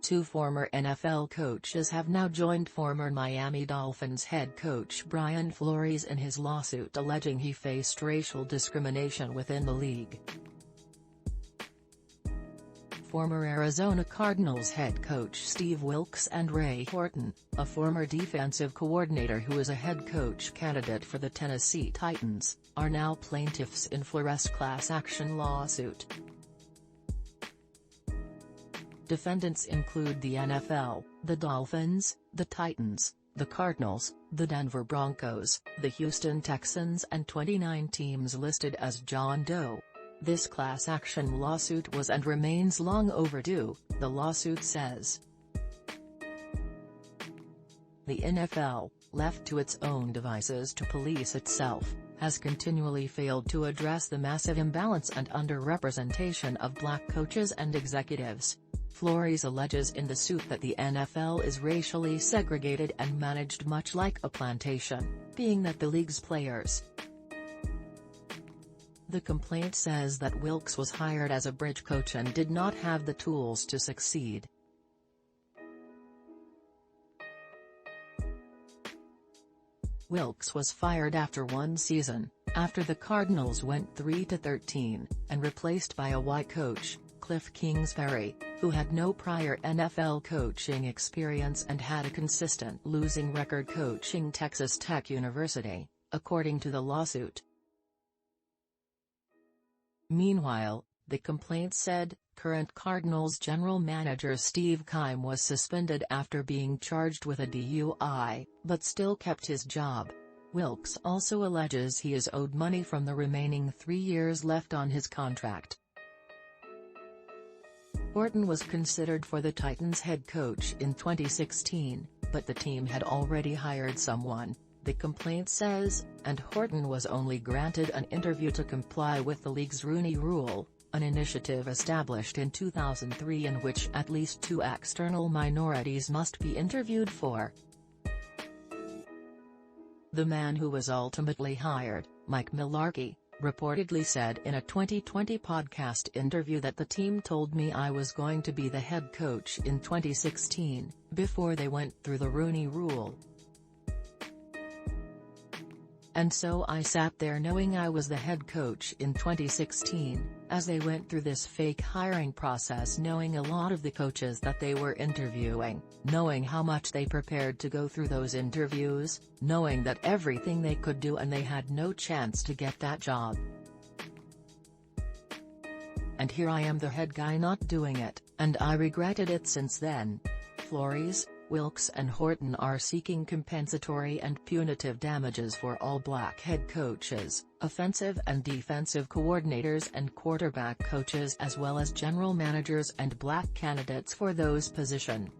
Two former NFL coaches have now joined former Miami Dolphins head coach Brian Flores in his lawsuit alleging he faced racial discrimination within the league. Former Arizona Cardinals head coach Steve Wilks and Horton, a former defensive coordinator who is a head coach candidate for the Tennessee Titans, are now plaintiffs in Flores' class action lawsuit. Defendants include the NFL, the Dolphins, the Titans, the Cardinals, the Denver Broncos, the Houston Texans and 29 teams listed as John Doe. This class action lawsuit was and remains long overdue, the lawsuit says. The NFL, left to its own devices to police itself, has continually failed to address the massive imbalance and underrepresentation of black coaches and executives. Flores alleges in the suit that the NFL is racially segregated and managed much like a plantation, being that the league's players. The complaint says that Wilks was hired as a bridge coach and did not have the tools to succeed. Wilks was fired after one season, after the Cardinals went 3-13, and replaced by a white coach, Kliff Kingsbury, who had no prior NFL coaching experience and had a consistent losing record coaching Texas Tech University, according to the lawsuit. Meanwhile, the complaint said, current Cardinals general manager Steve Keim was suspended after being charged with a DUI, but still kept his job. Wilks also alleges he is owed money from the remaining 3 years left on his contract. Horton was considered for the Titans head coach in 2016, but the team had already hired someone, the complaint says, and Horton was only granted an interview to comply with the league's Rooney Rule, an initiative established in 2003 in which at least 2 external minorities must be interviewed for. The man who was ultimately hired, Mike Mularkey, reportedly said in a 2020 podcast interview that the team told me I was going to be the head coach in 2016, before they went through the Rooney Rule. And so I sat there knowing I was the head coach in 2016, as they went through this fake hiring process, knowing a lot of the coaches that they were interviewing, knowing how much they prepared to go through those interviews, knowing that everything they could do and they had no chance to get that job. And here I am, the head guy, not doing it, and I regretted it since then. Flores, Wilks and Horton are seeking compensatory and punitive damages for all black head coaches, offensive and defensive coordinators and quarterback coaches, as well as general managers and black candidates for those positions.